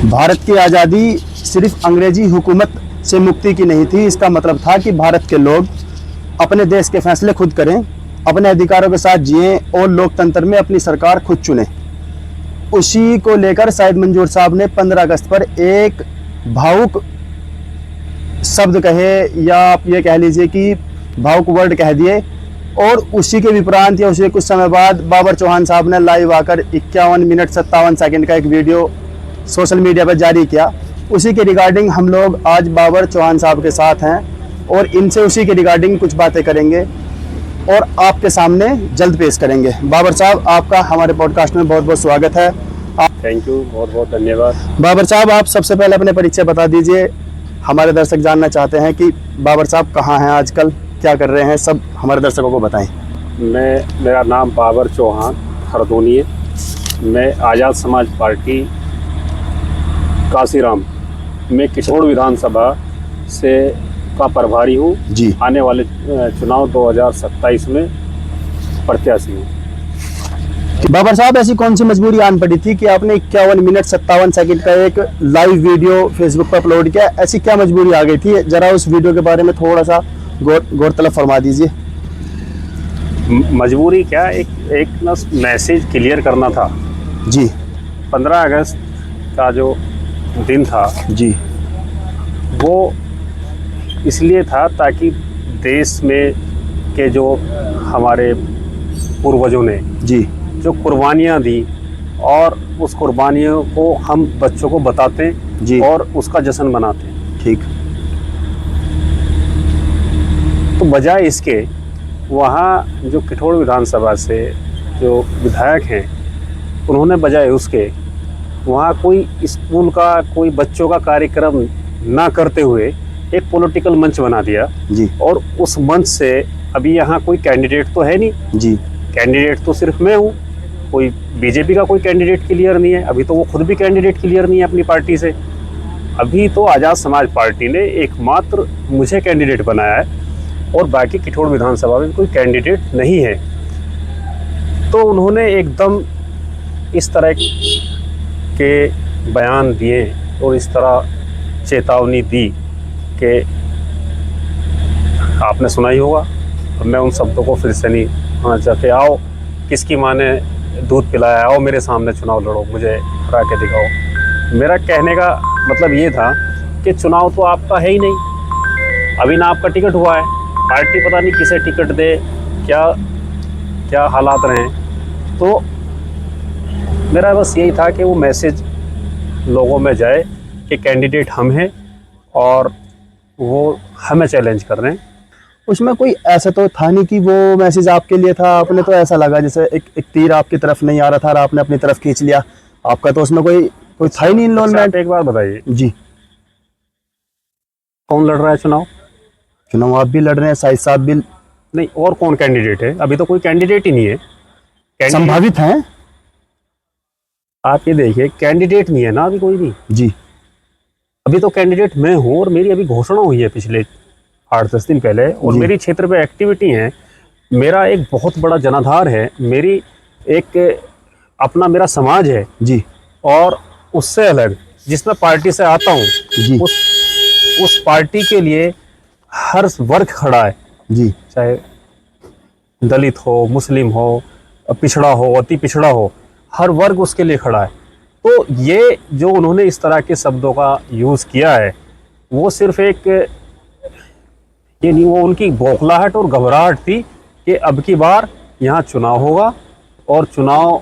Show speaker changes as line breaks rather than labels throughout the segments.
भारत की आज़ादी सिर्फ अंग्रेजी हुकूमत से मुक्ति की नहीं थी। इसका मतलब था कि भारत के लोग अपने देश के फैसले खुद करें, अपने अधिकारों के साथ जिएं और लोकतंत्र में अपनी सरकार खुद चुनें। उसी को लेकर शाहिद मंजूर साहब ने 15 अगस्त पर एक भावुक शब्द कहे, या आप ये कह लीजिए कि भावुक वर्ड कह दिए, और उसी के विपरांत या उसी कुछ समय बाद बाबर चौहान साहब ने लाइव आकर 51 मिनट 57 सेकंड का एक वीडियो सोशल मीडिया पर जारी किया। उसी के रिगार्डिंग हम लोग आज बाबर चौहान साहब के साथ हैं और इनसे उसी के रिगार्डिंग कुछ बातें करेंगे और आपके सामने जल्द पेश करेंगे। बाबर साहब, आपका हमारे पॉडकास्ट में बहुत बहुत स्वागत है।
थैंक यू, बहुत बहुत धन्यवाद।
बाबर साहब, आप सबसे पहले अपने परिचय बता दीजिए। हमारे दर्शक जानना चाहते हैं कि बाबर साहब कहाँ हैं आजकल, क्या कर रहे हैं, सब हमारे दर्शकों को बताएं।
मेरा नाम बाबर चौहान हरदोनी है। मैं आज़ाद समाज पार्टी काशीराम में किशोर विधानसभा से का प्रभारी हूँ
जी।
आने वाले चुनाव 2027 में प्रत्याशी हूँ।
बाबर साहब, ऐसी कौन सी मजबूरी आन पड़ी थी कि आपने 51 मिनट 57 सेकंड का एक लाइव वीडियो फेसबुक पर अपलोड किया? ऐसी क्या मजबूरी आ गई थी? जरा उस वीडियो के बारे में थोड़ा सा गौरतलब फरमा दीजिए।
मजबूरी क्या, एक ना मैसेज क्लियर करना था
जी।
15 अगस्त का जो दिन था
जी,
वो इसलिए था ताकि देश में के जो हमारे पूर्वजों ने
जी,
जो कुर्बानियाँ दी और उस कुर्बानियों को हम बच्चों को बताते
जी
और उसका जश्न मनाते हैं।
ठीक।
तो बजाय इसके वहाँ जो किठोर विधानसभा से जो विधायक हैं उन्होंने बजाय उसके वहाँ कोई स्कूल का कोई बच्चों का कार्यक्रम ना करते हुए एक पॉलिटिकल मंच बना दिया
जी।
और उस मंच से अभी यहाँ कोई कैंडिडेट तो है नहीं
जी।
कैंडिडेट तो सिर्फ मैं हूँ, कोई बीजेपी का कोई कैंडिडेट क्लियर नहीं है। अभी तो वो खुद भी कैंडिडेट क्लियर नहीं है अपनी पार्टी से। अभी तो आज़ाद समाज पार्टी ने एकमात्र मुझे कैंडिडेट बनाया है और बाकी किठोर विधानसभा में कोई कैंडिडेट नहीं है। तो उन्होंने एकदम इस तरह के बयान दिए और इस तरह चेतावनी दी कि आपने सुना ही होगा। अब मैं उन शब्दों को फिर से नहीं आना चाहते। आओ, किसकी माँ ने दूध पिलाया, आओ मेरे सामने चुनाव लड़ो, मुझे हरा के दिखाओ। मेरा कहने का मतलब ये था कि चुनाव तो आपका है ही नहीं, अभी ना आपका टिकट हुआ है, पार्टी पता नहीं किसे टिकट दे, क्या क्या हालात रहे। तो मेरा बस यही था कि वो मैसेज लोगों में जाए कि कैंडिडेट हम हैं और वो हमें चैलेंज कर रहे हैं।
उसमें कोई ऐसा तो था नहीं कि वो मैसेज आपके लिए था? आपने तो ऐसा लगा जैसे एक तीर आपकी तरफ नहीं आ रहा था और आपने अपनी तरफ खींच लिया। आपका तो उसमें कोई था ही नहीं इन्वॉल्वमेंट।
एक बार बताइए
जी,
कौन लड़ रहा है चुनाव?
चुनाव आप भी लड़ रहे हैं, शाहिद साहब भी।
नहीं, और कौन कैंडिडेट है? अभी तो कोई कैंडिडेट ही नहीं है।
संभावित हैं।
आप ये देखिए, कैंडिडेट नहीं है ना अभी कोई भी।
जी।
अभी तो कैंडिडेट मैं हूँ और मेरी अभी घोषणा हुई है पिछले 8-10 दिन पहले, और मेरी क्षेत्र पे एक्टिविटी है। मेरा एक बहुत बड़ा जनाधार है, मेरी एक अपना मेरा समाज है
जी।
और उससे अलग जिसमें पार्टी से आता हूँ
जी।
उस पार्टी के लिए हर वर्ग खड़ा है
जी।
चाहे दलित हो, मुस्लिम हो, पिछड़ा हो, अति पिछड़ा हो, हर वर्ग उसके लिए खड़ा है। तो ये जो उन्होंने इस तरह के शब्दों का यूज़ किया है वो सिर्फ एक ये नहीं, वो उनकी बौखलाहट और घबराहट थी कि अब की बार यहाँ चुनाव होगा और चुनाव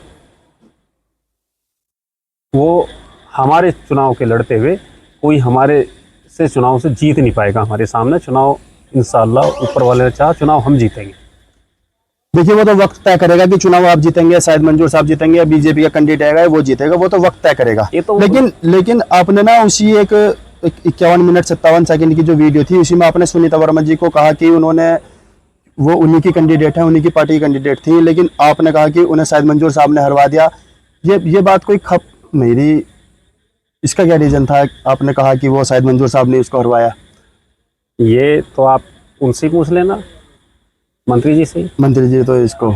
वो हमारे चुनाव के लड़ते हुए कोई हमारे से चुनाव से जीत नहीं पाएगा। हमारे सामने चुनाव इंशाअल्लाह ऊपर वाले ने चाहा चुनाव हम जीतेंगे।
देखिए, वो तो वक्त तय करेगा कि चुनाव आप जीतेंगे, शाहिद मंजूर साहब जीतेंगे या बीजेपी का कैंडिडेट आएगा वो जीतेगा, वो तो वक्त तय करेगा।
तो
लेकिन आपने ना उसी एक 51 मिनट 57 सेकंड की जो वीडियो थी उसी में आपने सुनीता वर्मा जी को कहा कि वो उन्हीं की कैंडिडेट है, उन्हीं की पार्टी की कैंडिडेट थी, लेकिन आपने कहा कि उन्हें शाहिद मंजूर साहब ने हरवा दिया। ये बात कोई खप नहीं रही। इसका क्या रीज़न था? आपने कहा कि वो शाहिद मंजूर साहब ने उसको हरवाया।
ये तो आप उनसे पूछ लेना, मंत्री जी से।
मंत्री जी तो इसको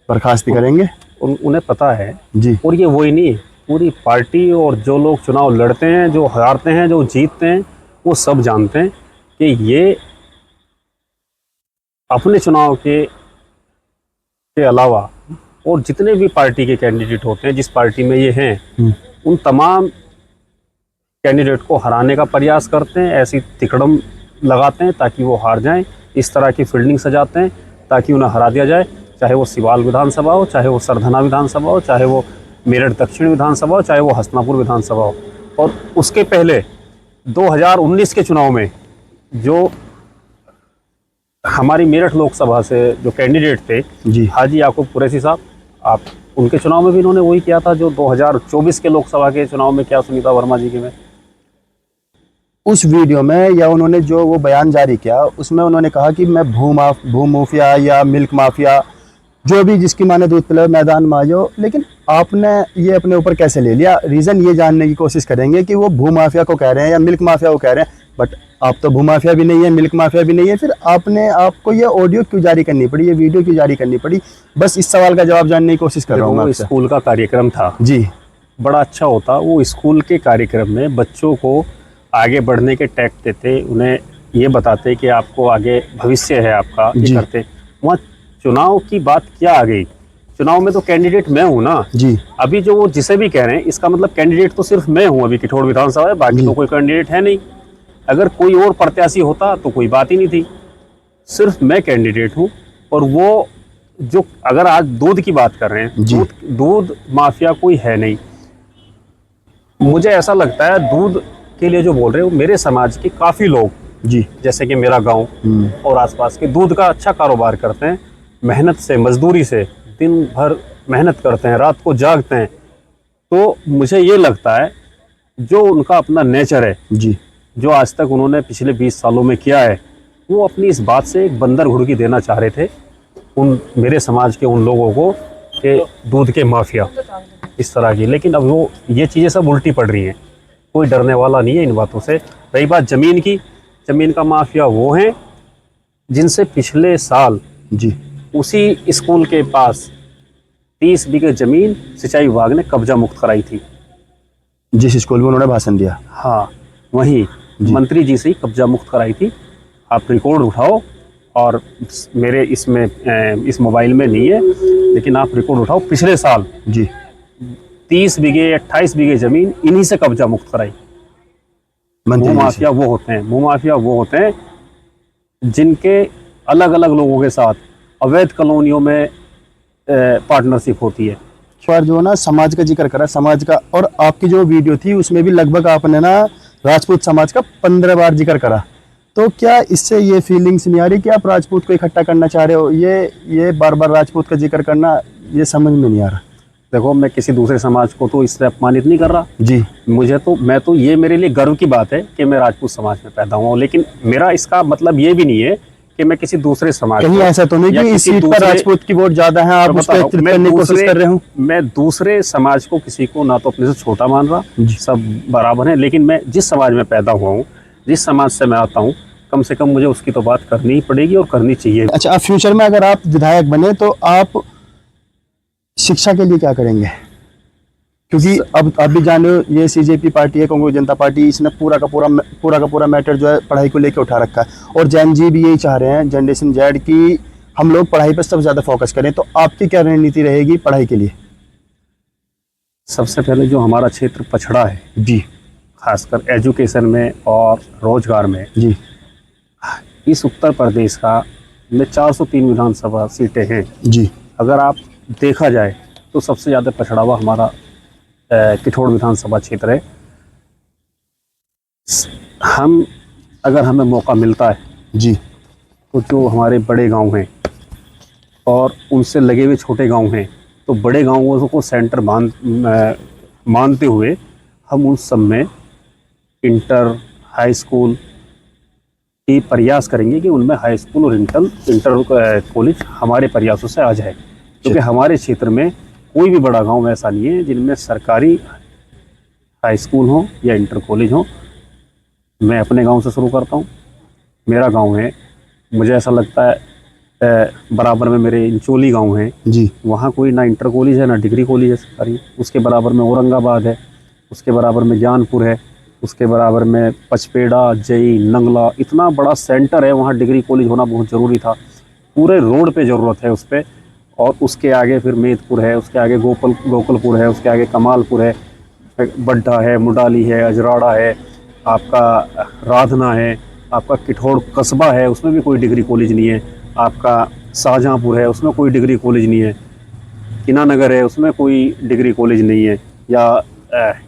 बर्खास्त करेंगे।
उन्हें पता है
जी।
और ये वही नहीं, पूरी पार्टी और जो लोग चुनाव लड़ते हैं, जो हारते हैं, जो जीतते हैं, वो सब जानते हैं कि ये अपने चुनाव के अलावा और जितने भी पार्टी के कैंडिडेट होते हैं, जिस पार्टी में ये हैं, उन तमाम कैंडिडेट को हराने का प्रयास करते हैं, ऐसी तिकड़म लगाते हैं ताकि वो हार जाएं, इस तरह की फील्डिंग सजाते हैं ताकि उन्हें हरा दिया जाए, चाहे वो सिवाल विधानसभा हो, चाहे वो सरधना विधानसभा हो, चाहे वो मेरठ दक्षिण विधानसभा हो, चाहे वो हसनापुर विधानसभा हो। और उसके पहले 2019 के चुनाव में जो हमारी मेरठ लोकसभा से जो कैंडिडेट थे
जी
हाजी याकूब कुरैशी साहब, आप उनके चुनाव में भी इन्होंने वही किया था जो 2024 के लोकसभा के चुनाव में किया सुनीता वर्मा जी के में।
उस वीडियो में या उन्होंने जो वो बयान जारी किया उसमें उन्होंने कहा कि मैं भू माफिया या मिल्क माफिया जो भी जिसकी माने दूध पिलाओ मैदान में आ जाओ, लेकिन आपने ये अपने ऊपर कैसे ले लिया? रीज़न ये जानने की कोशिश करेंगे कि वो भू माफिया को कह रहे हैं या मिल्क माफिया को कह रहे हैं, बट आप तो भू माफिया भी नहीं है, मिल्क माफिया भी नहीं है, फिर आपको ये ऑडियो क्यों जारी करनी पड़ी, ये वीडियो क्यों जारी करनी पड़ी? बस इस सवाल का जवाब जानने की कोशिश कर रहा हूँ मैं आपसे।
स्कूल का कार्यक्रम था
जी,
बड़ा अच्छा होता, वो स्कूल के कार्यक्रम में बच्चों को आगे बढ़ने के टैग देते, उन्हें ये बताते कि आपको आगे भविष्य है आपका, ये करते। वहाँ चुनाव की बात क्या आ गई? चुनाव में तो कैंडिडेट मैं हूँ ना
जी।
अभी जो वो जिसे भी कह रहे हैं, इसका मतलब कैंडिडेट तो सिर्फ मैं हूँ अभी किठौड़ विधानसभा है, बाकी तो कोई कैंडिडेट है नहीं। अगर कोई और प्रत्याशी होता तो कोई बात ही नहीं थी, सिर्फ मैं कैंडिडेट हूँ। और वो जो अगर आज दूध की बात कर रहे हैं, दूध माफिया कोई है नहीं। मुझे ऐसा लगता है दूध के लिए जो बोल रहे हो, मेरे समाज के काफ़ी लोग
जी,
जैसे कि मेरा गांव और आसपास के दूध का अच्छा कारोबार करते हैं, मेहनत से, मजदूरी से दिन भर मेहनत करते हैं, रात को जागते हैं। तो मुझे ये लगता है जो उनका अपना नेचर है
जी,
जो आज तक उन्होंने पिछले 20 सालों में किया है, वो अपनी इस बात से एक बंदर घुड़की देना चाह रहे थे उन मेरे समाज के उन लोगों को कि दूध के माफिया इस तरह की। लेकिन अब वो ये चीज़ें सब उल्टी पड़ रही हैं, कोई डरने वाला नहीं है इन बातों से। रही बात ज़मीन की, ज़मीन का माफिया वो हैं जिनसे पिछले साल
जी,
उसी स्कूल के पास 30 बीघे ज़मीन सिंचाई विभाग ने कब्जा मुक्त कराई थी।
जिस स्कूल में उन्होंने भाषण दिया,
हाँ, वहीं मंत्री जी से ही कब्जा मुक्त कराई थी। आप रिकॉर्ड उठाओ, और मेरे इसमें इस मोबाइल में नहीं है, लेकिन आप रिकॉर्ड उठाओ, पिछले साल
जी
30 बीघे 28 बीघे ज़मीन इन्हीं से कब्जा मुक्त कराई। भू माफिया वो होते हैं, भू माफिया वो होते हैं जिनके अलग अलग लोगों के साथ अवैध कॉलोनियों में पार्टनरशिप होती है।
पर जो ना समाज का जिक्र करा, समाज का, और आपकी जो वीडियो थी उसमें भी लगभग आपने ना राजपूत समाज का 15 बार जिक्र करा। तो क्या इससे ये फीलिंग्स नहीं आ रही कि आप राजपूत को इकट्ठा करना चाह रहे हो? ये बार बार राजपूत का जिक्र करना ये समझ में नहीं आ रहा।
देखो, मैं किसी दूसरे समाज को तो इससे अपमानित नहीं कर रहा
जी।
मैं तो ये मेरे लिए गर्व की बात है कि मैं राजपूत समाज में पैदा हुआ हूँ, लेकिन मेरा इसका मतलब ये भी नहीं है कि मैं किसी दूसरे समाज
कहीं ऐसा तो नहीं कि इस सीट पर राजपूत की वोट ज्यादा है, आप उसको एकत्रित करने की कोशिश कर रहे हो?
मैं दूसरे समाज को किसी को ना तो अपने से छोटा मान रहा, सब बराबर है। लेकिन मैं जिस समाज में पैदा हुआ हूँ, जिस समाज से मैं आता हूँ, कम से कम मुझे उसकी तो बात करनी ही पड़ेगी और करनी चाहिए।
अच्छा, अब फ्यूचर में अगर आप विधायक बने तो आप शिक्षा के लिए क्या करेंगे? क्योंकि अब भी जानो ये सीजेपी पार्टी है, कांग्रेस जनता पार्टी, इसने पूरा का पूरा मैटर जो है पढ़ाई को लेकर उठा रखा है। और जैन जी भी यही चाह रहे हैं, जनरेशन जेड की, हम लोग पढ़ाई पर सबसे ज़्यादा फोकस करें। तो आपकी क्या रणनीति रहेगी पढ़ाई के लिए?
सबसे पहले जो हमारा क्षेत्र पछड़ा है
जी,
खासकर एजुकेशन में और रोजगार में
जी,
इस उत्तर प्रदेश का में 403 विधानसभा सीटें हैं
जी,
अगर आप देखा जाए तो सबसे ज़्यादा पछड़ा हुआ हमारा किठौड़ विधानसभा क्षेत्र है। अगर हमें मौका मिलता है
जी,
तो जो हमारे बड़े गांव हैं और उनसे लगे हुए छोटे गांव हैं, तो बड़े गांवों को सेंटर मानते हुए हम उन सब में इंटर हाई स्कूल की प्रयास करेंगे कि उनमें हाई स्कूल और इंटर कॉलेज हमारे प्रयासों से आ जाए। क्योंकि हमारे क्षेत्र में कोई भी बड़ा गांव ऐसा नहीं है जिनमें सरकारी हाई स्कूल हो या इंटर कॉलेज हो। मैं अपने गांव से शुरू करता हूं। मेरा गांव है, मुझे ऐसा लगता है बराबर में मेरे इंचोली गांव है,
जी
वहाँ कोई ना इंटर कॉलेज है ना डिग्री कॉलेज है सरकारी। उसके बराबर में औरंगाबाद है, उसके बराबर में ज्ञानपुर है, उसके बराबर में पचपेड़ा, जई, नंगला, इतना बड़ा सेंटर है, वहाँ डिग्री कॉलेज होना बहुत ज़रूरी था। पूरे रोड पे ज़रूरत है उस पर। और उसके आगे फिर मेदपुर है, उसके आगे गोकुलपुर है, उसके आगे कमालपुर है, बड्ढा है, मुडाली है, अजराड़ा है, आपका राधना है, आपका किठौड़ कस्बा है, उसमें भी कोई डिग्री कॉलेज नहीं है, आपका शाहजहाँपुर है, उसमें कोई डिग्री कॉलेज नहीं है, कीनानगर है, उसमें कोई डिग्री कॉलेज नहीं है, या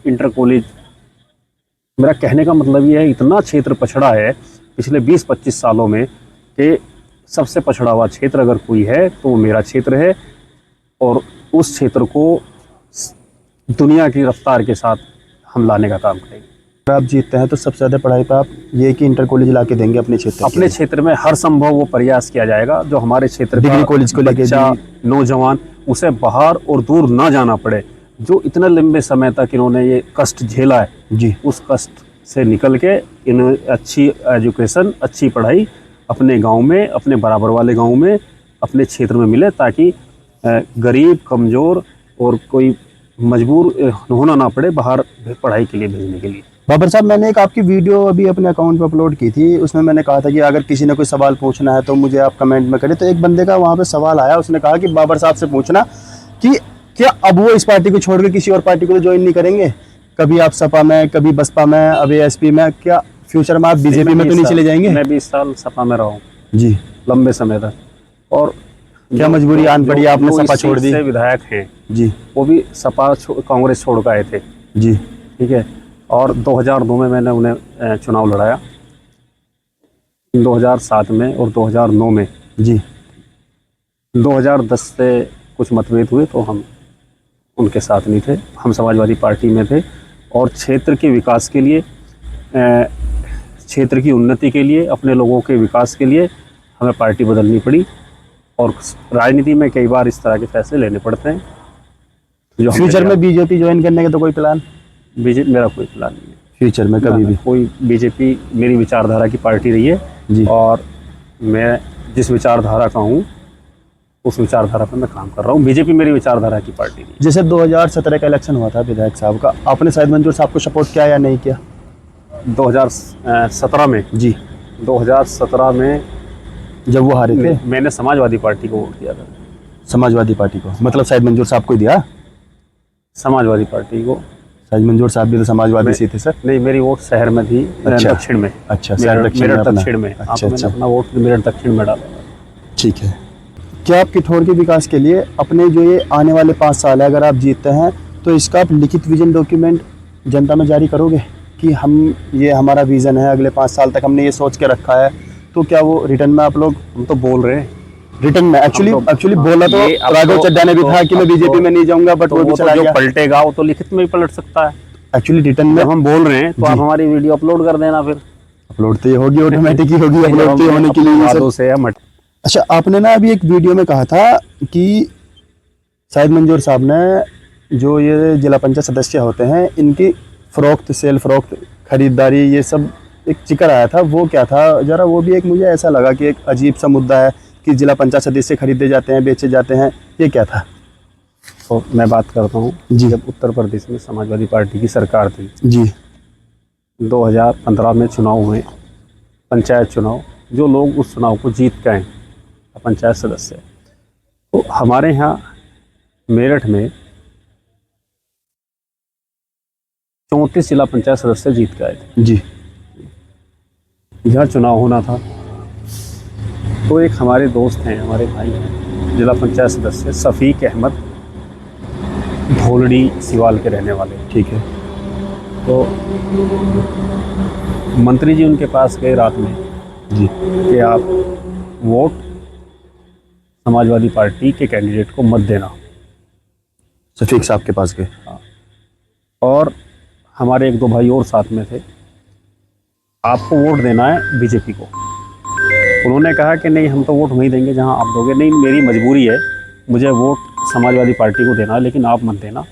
इंटर कॉलेज। मेरा कहने का मतलब ये है, इतना क्षेत्र पछड़ा है पिछले 20-25 सालों में कि सबसे पछड़ा हुआ क्षेत्र अगर कोई है तो वो मेरा क्षेत्र है। और उस क्षेत्र को दुनिया की रफ्तार के साथ हम लाने का काम करेंगे।
अगर आप जीतते हैं तो सबसे ज़्यादा पढ़ाई पर आप ये कि इंटर कॉलेज ला के देंगे अपने क्षेत्र के
अपने
लिए।
क्षेत्र में हर संभव वो प्रयास किया जाएगा जो हमारे क्षेत्र
डिग्री
का
कॉलेज को लेके
बच्चा,
भी।
नौजवान, उसे बाहर और दूर ना जाना पड़े। जो इतने लंबे समय तक इन्होंने ये कष्ट झेला है,
जी
उस कष्ट से निकल के इन्हें अच्छी एजुकेशन, अच्छी पढ़ाई अपने गांव में, अपने बराबर वाले गांव में, अपने क्षेत्र में मिले, ताकि गरीब, कमज़ोर और कोई मजबूर होना ना पड़े बाहर पढ़ाई के लिए भेजने के लिए।
बाबर साहब, मैंने एक आपकी वीडियो अभी अपने अकाउंट पे अपलोड की थी। उसमें मैंने कहा था कि अगर किसी ने कोई सवाल पूछना है तो मुझे आप कमेंट में करें। तो एक बंदे का वहाँ पे सवाल आया, उसने कहा कि बाबर साहब से पूछना कि क्या अब वो इस पार्टी को छोड़ के किसी और पार्टी को तो ज्वाइन नहीं करेंगे? कभी आप सपा में, कभी बसपा में, अभी एसपी में, क्या फ्यूचर में आप बीजेपी में तो नहीं चले जाएंगे?
मैं 20 साल सपा में रहा हूँ
जी,
लंबे समय तक। और
क्या मजबूरी आन पड़ी, आपने सपा छोड़ दी?
से विधायक हैं
जी
वो भी सपा कांग्रेस छोड़ कर आए थे,
जी
ठीक है। और 2002 में मैंने उन्हें चुनाव लड़ाया, 2007 में और 2009 में।
जी
2010 से कुछ मतभेद हुए तो हम उनके साथ नहीं थे, हम समाजवादी पार्टी में थे। और क्षेत्र के विकास के लिए, क्षेत्र की उन्नति के लिए, अपने लोगों के विकास के लिए हमें पार्टी बदलनी पड़ी। और राजनीति में कई बार इस तरह के फैसले लेने पड़ते हैं। जो
फ्यूचर में बीजेपी ज्वाइन करने का तो कोई प्लान?
बीजेपी मेरा कोई प्लान नहीं है
फ्यूचर में कभी भी?
कोई, बीजेपी मेरी विचारधारा की पार्टी रही है
जी।
और मैं जिस विचारधारा का हूँ उस विचारधारा पर मैं काम कर रहा हूँ। बीजेपी मेरी विचारधारा की पार्टी नहीं है।
जैसे 2017 का इलेक्शन हुआ था विधायक साहब का, आपने शायद मंजूर साहब को सपोर्ट किया या नहीं किया?
2017 में,
जी
2017 में
जब वो हारे थे,
मैंने समाजवादी पार्टी को वोट दिया था।
समाजवादी पार्टी को, मतलब शायद मंजूर साहब को ही दिया?
समाजवादी पार्टी को।
शायद मंजूर साहब भी तो समाजवादी से थे सर?
नहीं, मेरी वोट शहर में थी,
अच्छा।
दक्षिण में।
अच्छा, शहर दक्षिण में
मेरठ
अपना।
दक्षिण में।
अच्छा,
मैंने अपना वोट मेरठ दक्षिण में डाला।
ठीक है। क्या आप किठौर के विकास के लिए अपने जो ये आने वाले 5 साल है, अगर आप जीतते हैं तो इसका आप लिखित विजन डॉक्यूमेंट जनता में जारी करोगे कि हम, ये हमारा विजन है, अगले 5 साल तक हमने ये सोच के रखा है? तो क्या वो रिटर्न में आप लोग?
हम तो बोल रहे हैं
रिटर्न में एक्चुअली बोला तो
ये अब
राघव चड्ढा ने भी था कि मैं बीजेपी में नहीं जाऊंगा, बट
तो
वो भी चला
जो
गया।
पलटेगा वो तो लिखित में ही पलट सकता है।
एक्चुअली रिटर्न में
जब हम बोल रहे हैं तो आप हमारी वीडियो अपलोड कर देना। फिर
अपलोड तो ये होगी, ऑटोमेटिक ही होगी, अपलोड तो ये होने के लिए ही
वादों
सर।
से हम
अच्छा, आपने ना अभी एक वीडियो में कहा था कि शायद मंजूर साहब ने, जो ये जिला पंचायत सदस्य होते हैं, इनकी फरोख्त, सेल फरोख्त, खरीदारी, ये सब एक जिक्र आया था। वो क्या था जरा? वो भी एक मुझे ऐसा लगा कि एक अजीब सा मुद्दा है कि जिला पंचायत सदस्य खरीदे जाते हैं, बेचे जाते हैं, ये क्या था?
तो मैं बात करता हूँ
जी।
जब उत्तर प्रदेश में समाजवादी पार्टी की सरकार थी,
जी
2015 में चुनाव हुए, पंचायत चुनाव, जो लोग उस चुनाव को जीत गए पंचायत सदस्य, तो हमारे यहाँ मेरठ में 34 जिला पंचायत सदस्य जीत गए थे।
जी
यहाँ चुनाव होना था तो एक हमारे दोस्त हैं, हमारे भाई हैं, जिला पंचायत सदस्य शफीक अहमद, धोलड़ी सिवाल के रहने वाले।
ठीक है।
तो मंत्री जी उनके पास गए रात में
जी
कि आप वोट समाजवादी पार्टी के कैंडिडेट को मत देना।
शफीक साहब के पास गए?
और हमारे 1-2 भाई और साथ में थे, आपको वोट देना है बीजेपी को। उन्होंने कहा कि नहीं, हम तो वोट वहीं देंगे जहां आप दोगे। नहीं, मेरी मजबूरी है, मुझे वोट समाजवादी पार्टी को देना है, लेकिन आप मत देना।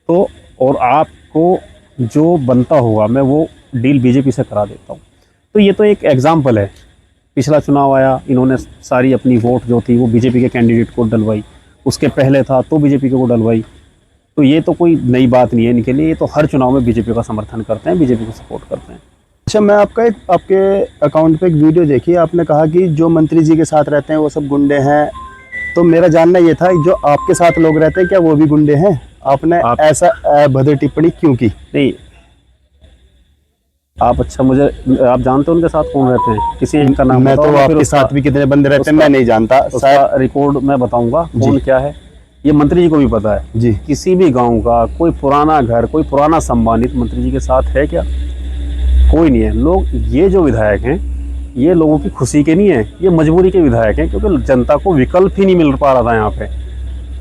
तो और आपको जो बनता होगा मैं वो डील बीजेपी से करा देता हूँ। तो ये तो एक एग्जाम्पल है पिछला चुनाव आया, इन्होंने सारी अपनी वोट जो थी वो बीजेपी के कैंडिडेट को डलवाई, उसके पहले था तो बीजेपी को डलवाई। तो ये तो कोई नई बात नहीं है इनके लिए, ये तो हर चुनाव में बीजेपी का समर्थन करते हैं, बीजेपी को सपोर्ट करते हैं।
अच्छा, मैं आपके अकाउंट पे एक वीडियो देखी, आपने कहा कि जो मंत्री जी के साथ रहते हैं वो सब गुंडे हैं। तो मेरा जानना ये था, जो आपके साथ लोग रहते हैं क्या वो भी गुंडे हैं? आपने ऐसा अभद्र टिप्पणी क्यों की?
नहीं, आप अच्छा मुझे आप जानते हो उनके साथ कौन रहते हैं? किसी एक का नाम
मैं तो आपके साथ भी कितने बंदे रहते हैं मैं नहीं जानता,
उसका रिकॉर्ड मैं बताऊंगा कौन क्या है। ये मंत्री जी को भी पता है
जी।
किसी भी गांव का कोई पुराना घर, कोई पुराना सम्मानित मंत्री जी के साथ है क्या? कोई नहीं है। लोग, ये जो विधायक हैं ये लोगों की खुशी के नहीं है, ये मजबूरी के विधायक हैं, क्योंकि जनता को विकल्प ही नहीं मिल पा रहा था यहाँ पे।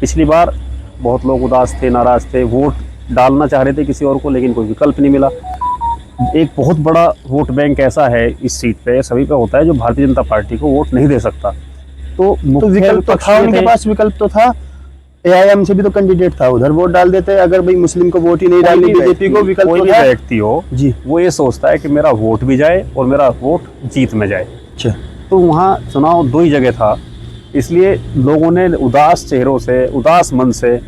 पिछली बार बहुत लोग उदास थे, नाराज थे, वोट डालना चाह रहे थे किसी और को, लेकिन कोई विकल्प नहीं मिला। एक बहुत बड़ा वोट बैंक ऐसा है इस सीट पे, सभी पे होता है, जो भारतीय जनता पार्टी को वोट नहीं दे सकता। तो
विकल्प तो था उनके पास, विकल्प तो था। AIM से भी तो कैंडिडेट था, उधर वोट डाल देते। अगर भाई मुस्लिम को वोट ही नहीं डालनी बीजेपी को, विकल्प
कोई भी व्यक्ति हो
जी,
वो ये सोचता है कि मेरा वोट भी जाए और मेरा वोट जीत में जाए।
अच्छा,
तो वहाँ चुनाव दो ही जगह था, इसलिए लोगों ने उदास चेहरों से, उदास मन से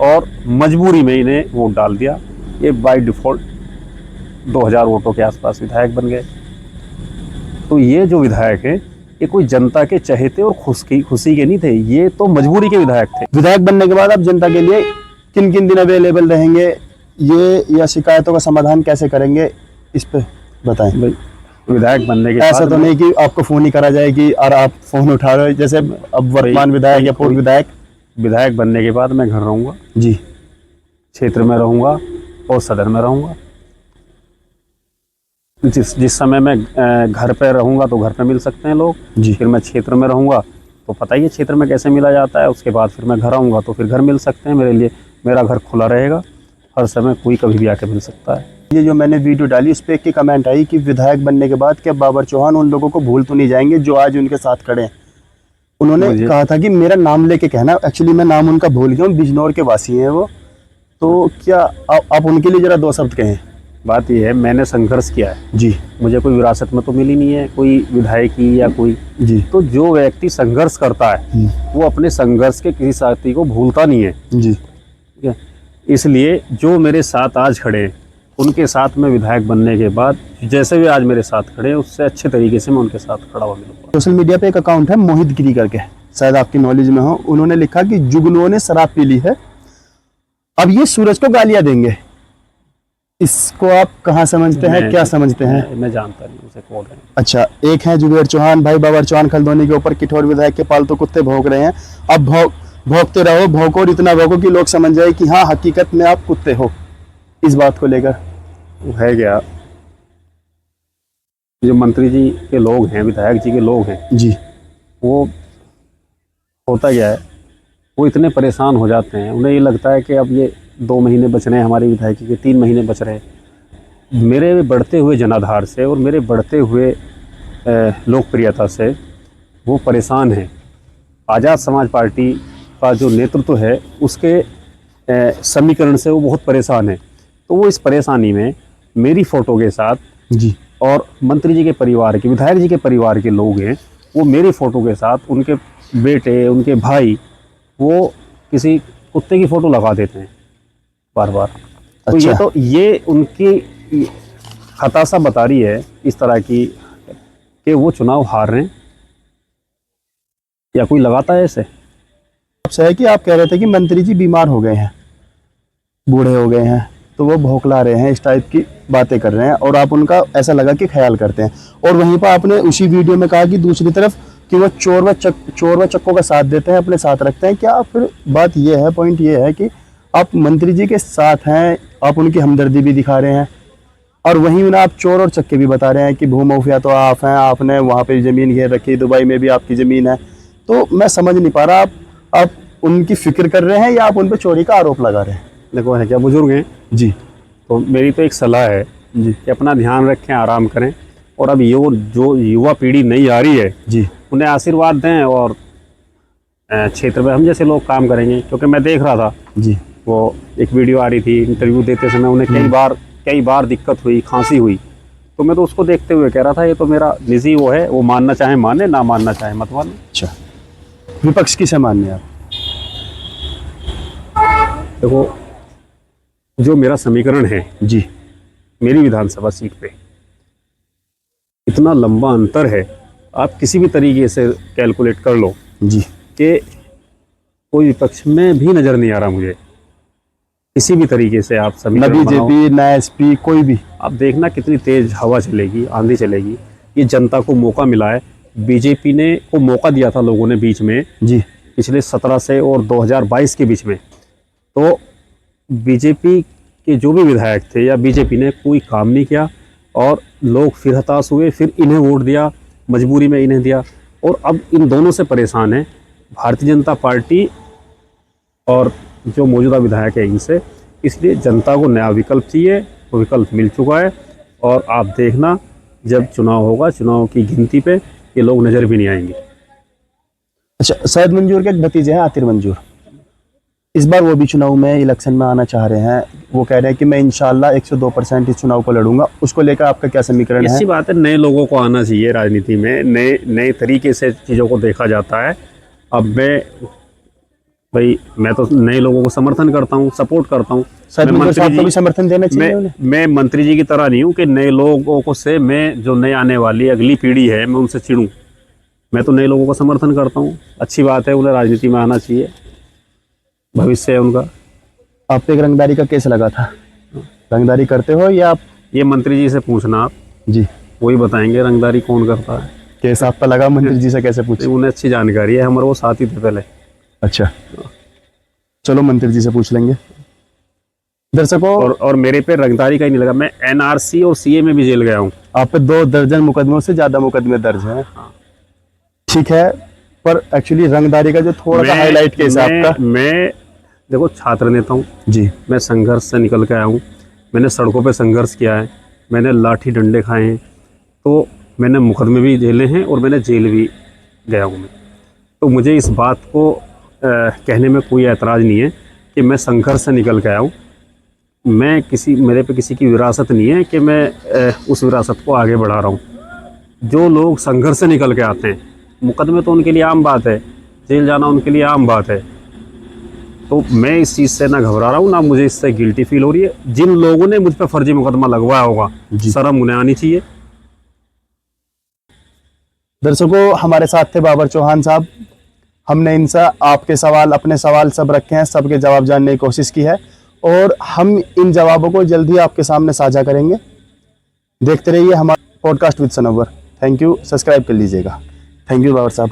और मजबूरी में इन्हें वोट डाल दिया। ये बाय डिफॉल्ट 2000 वोटों के आसपास विधायक बन गए। तो ये जो विधायक हैं ये कोई जनता के चहेते और खुशी के नहीं थे, ये तो मजबूरी के विधायक थे।
विधायक बनने के बाद आप जनता के लिए किन किन दिन अवेलेबल रहेंगे, ये या शिकायतों का समाधान कैसे करेंगे, इस पे बताएं।
विधायक बनने के
ऐसा तो नहीं कि आपको फोन ही करा जाएगी और आप फोन उठा रहे हो, जैसे अब वर्तमान विधायक या पूर्व विधायक।
विधायक बनने के बाद मैं घर रहूँगा
जी,
क्षेत्र में रहूँगा और सदन में रहूँगा। जिस समय मैं घर पे रहूँगा तो घर पे मिल सकते हैं लोग
जी।
फिर मैं क्षेत्र में रहूँगा तो पता ही है क्षेत्र में कैसे मिला जाता है। उसके बाद फिर मैं घर आऊँगा तो फिर घर मिल सकते हैं, मेरे लिए मेरा घर खुला रहेगा, हर समय कोई कभी भी आके मिल सकता है।
ये जो मैंने वीडियो डाली उस पर एक कमेंट आई कि विधायक बनने के बाद क्या बाबर चौहान उन लोगों को भूल तो नहीं जाएंगे जो आज उनके साथ खड़े हैं? उन्होंने कहा था कि मेरा नाम लेके कहना, एक्चुअली मैं नाम उनका भूल गया हूँ, बिजनौर के वासी हैं वो। तो क्या आप उनके लिए जरा दो शब्द कहें।
बात यह है, मैंने संघर्ष किया है
जी,
मुझे कोई विरासत में तो मिली नहीं है कोई विधायकी या कोई
जी।
तो जो व्यक्ति संघर्ष करता है वो अपने संघर्ष के किसी साथी को भूलता नहीं है
जी,
ठीक है। इसलिए जो मेरे साथ आज खड़े हैं उनके साथ मैं विधायक बनने के बाद जैसे भी आज मेरे साथ खड़े हैं उससे अच्छे तरीके से मैं उनके साथ खड़ा हुआ मिलूंगा।
सोशल मीडिया पे एक अकाउंट है मोहित गिरी करके, शायद आपकी नॉलेज में हो। उन्होंने लिखा कि जुगनुओं ने शराब पी ली है, अब ये सूरज को गालियां देंगे। इसको आप कहाँ समझते हैं, क्या समझते हैं?
मैं जानता नहीं उसे कौन है।
अच्छा, एक है जुबेर चौहान, भाई बाबर चौहान खलदोनी के ऊपर किठौर विधायक के पालतू कुत्ते भौंक रहे हैं। अब भौंकते रहो, भौंको और इतना भौंको कि लोग समझ जाए कि हाँ हकीकत में आप कुत्ते हो। इस बात को लेकर
है क्या, जो मंत्री जी के लोग हैं, विधायक जी के लोग हैं
जी, वो
होता क्या है, वो इतने परेशान हो जाते हैं, उन्हें ये लगता है कि अब ये 2 महीने बच रहे हैं हमारी विधायकी के, 3 महीने बच रहे हैं। मेरे बढ़ते हुए जनाधार से और मेरे बढ़ते हुए लोकप्रियता से वो परेशान हैं। आज़ाद समाज पार्टी का जो नेतृत्व है उसके समीकरण से वो बहुत परेशान है। तो वो इस परेशानी में मेरी फ़ोटो के साथ
जी,
और मंत्री जी के परिवार के, विधायक जी के परिवार के लोग हैं, वो मेरी फ़ोटो के साथ उनके बेटे, उनके भाई, वो किसी कुत्ते की फ़ोटो लगा देते हैं बार बार। तो
अच्छा।
ये उनकी हताशा बता रही है इस तरह की कि वो चुनाव हार रहे हैं या कोई लगाता है ऐसे।
आपसे है कि आप कह रहे थे कि मंत्री जी बीमार हो गए हैं, बूढ़े हो गए हैं, तो वो भौंकला रहे हैं, इस टाइप की बातें कर रहे हैं और आप उनका ऐसा लगा कि ख्याल करते हैं। और वहीं पर आपने उसी वीडियो में कहा कि दूसरी तरफ कि वो चोर व चक्कों का साथ देते हैं, अपने साथ रखते हैं। क्या फिर बात ये है, पॉइंट ये है कि आप मंत्री जी के साथ हैं, आप उनकी हमदर्दी भी दिखा रहे हैं और वहीं उन्हें आप चोर और चक्के भी बता रहे हैं कि भूमाफिया तो आप हैं, आपने वहाँ पे ज़मीन घेर रखी, दुबई में भी आपकी ज़मीन है। तो मैं समझ नहीं पा रहा, आप उनकी फ़िक्र कर रहे हैं या आप उन पर चोरी का आरोप लगा रहे हैं?
देखो है क्या, बुजुर्ग हैं
जी,
तो मेरी तो एक सलाह है
जी,
कि अपना ध्यान रखें, आराम करें और अब जो युवा पीढ़ी नई आ रही है
जी,
उन्हें आशीर्वाद दें और क्षेत्र में हम जैसे लोग काम करेंगे। क्योंकि मैं देख रहा था
जी,
वो एक वीडियो आ रही थी, इंटरव्यू देते समय उन्हें कई बार दिक्कत हुई, खांसी हुई। तो मैं तो उसको देखते हुए कह रहा था ये तो मेरा निजी वो है, वो मानना चाहे माने, ना मानना चाहे मत माने।
अच्छा, विपक्ष किसे मानने आप?
देखो, जो मेरा समीकरण है
जी
मेरी विधानसभा सीट पे, इतना लंबा अंतर है, आप किसी भी तरीके से कैलकुलेट कर लो
जी
कि कोई विपक्ष में भी नज़र नहीं आ रहा मुझे, किसी भी तरीके से आप
न
समीकरण बनाओ।
बीजेपी न एसपी कोई भी।
आप देखना कितनी तेज हवा चलेगी, आंधी चलेगी। ये जनता को मौका मिला है, बीजेपी ने को मौका दिया था लोगों ने बीच में,
जी
पिछले 17 से और 2022 के बीच में। तो बीजेपी के जो भी विधायक थे या बीजेपी ने कोई काम नहीं किया और लोग फिर हताश हुए, फिर इन्हें वोट दिया, मजबूरी में इन्हें दिया, और अब इन दोनों से परेशान है भारतीय जनता पार्टी और जो मौजूदा विधायक है इनसे। इसलिए जनता को नया विकल्प चाहिए, वो विकल्प मिल चुका है। और आप देखना जब चुनाव होगा, चुनाव की गिनती पे ये लोग नज़र भी नहीं आएंगे।
अच्छा, सैयद मंजूर के एक भतीजे हैं आतिर मंजूर, इस बार वो भी चुनाव में इलेक्शन में आना चाह रहे हैं। वो कह रहे हैं कि मैं इंशाल्लाह 102% इस चुनाव को लड़ूंगा। उसको लेकर आपका क्या समीकरण है?
ऐसी बात है, नए लोगों को आना चाहिए राजनीति में, नए तरीके से चीज़ों को देखा जाता है। अब मैं तो नए लोगों को समर्थन करता हूँ, सपोर्ट करता हूँ।
सैयद मंजूर साहब को भी समर्थन देना चाहिए उन्हें।
मैं मंत्री जी की तरह नहीं हूँ कि नए लोगों को से मैं जो नए आने वाली अगली पीढ़ी है मैं उनसे चिढ़ूं। मैं तो नए लोगों का समर्थन करता हूँ, अच्छी बात है, उन्हें राजनीति में आना चाहिए, भविष्य है उनका।
आप पे एक रंगदारी का केस लगा था, रंगदारी करते हो या आप?
ये मंत्री जी से पूछना आप,
जी
वही बताएंगे रंगदारी कौन करता है।
केस आप पे लगा, मंत्री जी से कैसे पूछे?
उन्हें अच्छी जानकारी है, हमारे वो साथी थे पहले।
अच्छा, चलो मंत्री जी से पूछ लेंगे। दर्शकों,
और मेरे पे रंगदारी का ही नहीं लगा, मैं एनआरसी और सीए में भी जेल गया हूँ।
आप पे 2 दर्जन मुकदमों से ज्यादा मुकदमे दर्ज हैं। ठीक है, पर एक्चुअली रंगदारी का जो थोड़ा सा हाईलाइट केस है आपका।
मैं देखो छात्र नेता हूँ
जी,
मैं संघर्ष से निकल के आया हूँ, मैंने सड़कों पे संघर्ष किया है, मैंने लाठी डंडे खाए हैं, तो मैंने मुकदमे भी झेले हैं और मैंने जेल भी गया हूँ मैं। तो मुझे इस बात को कहने में कोई ऐतराज़ नहीं है कि मैं संघर्ष से निकल के आया हूँ। मेरे पे किसी की विरासत नहीं है कि मैं उस विरासत को आगे बढ़ा रहा हूँ। जो लोग संघर्ष से निकल के आते हैं, मुकदमे तो उनके लिए आम बात है, जेल जाना उनके लिए आम बात है। तो मैं इस चीज़ से ना घबरा रहा हूँ, ना मुझे इससे गिल्टी फील हो रही है। जिन लोगों ने मुझ पर फर्जी मुकदमा लगवाया होगा, शर्म उन्हें आनी चाहिए।
दर्शकों, हमारे साथ थे बाबर चौहान साहब। हमने इनसे आपके सवाल, अपने सवाल सब रखे हैं, सबके जवाब जानने की कोशिश की है और हम इन जवाबों को जल्दी आपके सामने साझा करेंगे। देखते रहिए हमारा podcast with Sanobar. Thank you, subscribe कर लीजिएगा। थैंक यू बाबर साहब।